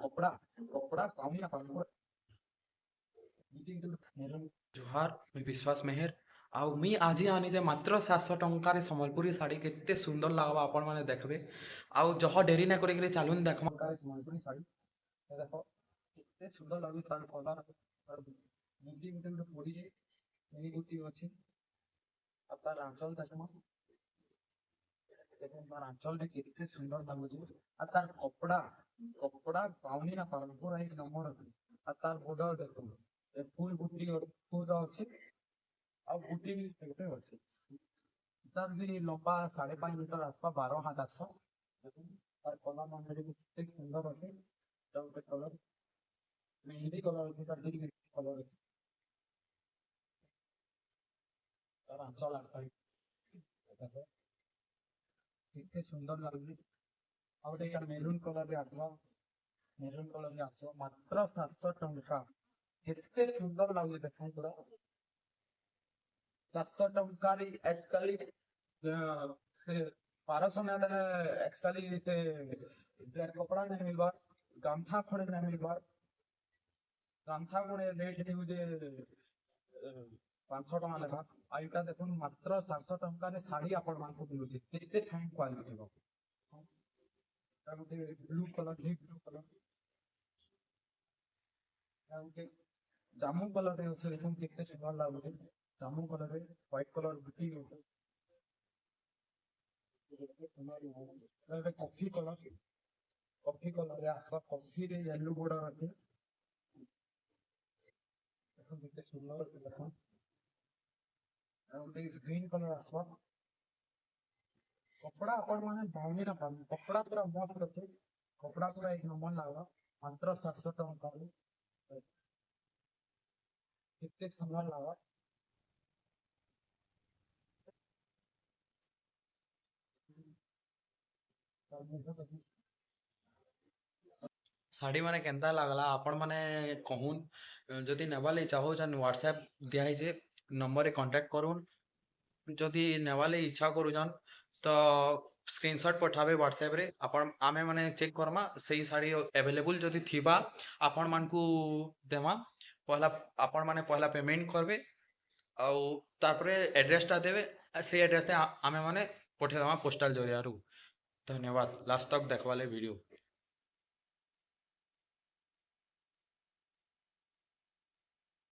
कपड़ा कपड़ा पाऊनी ना पाऊनी जोहार मी विश्वास मेहर आउ मी आज आनी जे मात्र 700 टंकार संबलपुरी साड़ी केते सुंदर लागबा आपण माने देखबे आउ जह डेरी ना करे चालून देखमा संबलपुरी साड़ी देखो केते सुंदर लागबे तार कलर तार मुंडी गुटे पड़ी जे एही गुटी अछि आ तार आंचल देखमा देखो तार आंचल रे केते सुंदर लागबे आ तार कपड़ा कपड़ा पाऊनी ना पाऊनी पूरा एक नंबर अछि आ तार बॉर्डर देखो फुल बुटी फुल अच्छे आ बुटी भी देखते अच्छे तार भी लंबा 5.5 मीटर आसपा 12 हाथ आसपा देखो तार कलर माने भी कितने सुंदर अच्छे तार कलर मेहंदी कलर अच्छे तार भी कलर अच्छे तार आंचल आसपा देखो कितने सुंदर लागुଛି ଆଉ ଗୋଟେ ଏଇଟା ମେରୁନ୍ କଲର ରେ ଆସିବ ମେରୁନ୍ କଲର ରେ ଆସିବ ମାତ୍ର 700 ଟଙ୍କା କେତେ ସୁନ୍ଦର ଲାଗୁଛି ଦେଖାଇ ପୁରା 700 ଟଙ୍କାରେ ଆକ୍ଚୁଆଲି ସେ 1200 ନା ଦେଲେ ଆକ୍ଚୁଆଲି ସେ କପड़ा नहीं मिलवा गामछा खड़े नहीं मिलवा गामछा गुणे रेट ହେଉଛି 500 ଟଙ୍କା ଲେଖା ଆଉ ଏଇଟା ଦେଖୁନ ମାତ୍ର 700 ଟଙ୍କାରେ ଶାଢ଼ୀ ଆପଣମାନଙ୍କୁ ମିଳୁଛି କେତେ ଫାଇନ୍ କ୍ୱାଲିଟି ର ଗୋଟେ blue colour deep blue colour ଆଉ ଗୋଟେ ଜାମୁ କଲର ରେ ଅଛି ଦେଖୁନ କେତେ ସୁନ୍ଦର ଲାଗୁଛି ଜାମୁ କଲର ରେ ହ୍ୱାଇଟ କଲର ବୁଟି ଅଛି ଗୋଟେ କଫି କଲର ରେ ଆସିବା କଫି ରେ ୟେଲୋ border ଅଛି ଦେଖୁନ କେତେ ସୁନ୍ଦର ଅଛି ଦେଖୁନ ଆଉ ଗୋଟେ ଗ୍ରୀନ କଲର ଆସିବା कपड़ा अपन माने भावनी ना पानी कपड़ा पूरा मस्त अच्छे कपड़ा पूरा एक नंबर लागला मात्र 700 टଙ୍କା कितने सुंदर लगा ଶାଢ଼ୀ ମାନେ କେନ୍ତା ଲାଗଲା ଆପଣ ମାନେ କହୁନ୍ ଯଦି ନେବା ଲାଗି ଚାହୁଁଛନ୍ ହ୍ୱାଟ୍ସଆପ୍ ଦିଆହେଇଛେ ନମ୍ବରରେ କଣ୍ଟାକ୍ଟ କରୁନ୍ ଯଦି ନେବା ଲାଗି ଇଚ୍ଛା କରୁଛନ୍ ତ ସ୍କ୍ରିନଶଟ୍ ପଠାବେ ହ୍ୱାଟ୍ସଆପ୍ରେ ଆପଣ ଆମେ ମାନେ ଚେକ୍ କର୍ମା ସେଇ ଶାଢ଼ୀ ଆଭେଲେବୁଲ୍ ଯଦି ଥିବା ଆପଣମାନଙ୍କୁ ଦେମା ପହଲା ଆପଣମାନେ ପହଲା ପେମେଣ୍ଟ କରିବେ ଆଉ ତାପରେ ଆଡ୍ରେସଟା ଦେବେ ସେଇ ଆଡ୍ରେସରେ ଆମେ ମାନେ ପଠେଇଦେମା ପୋଷ୍ଟାଲ ଜରିଆରୁ ଧନ୍ୟବାଦ ଲାଷ୍ଟ ତକ୍ ଦେଖବା ଲାଗି ଭିଡ଼ିଓ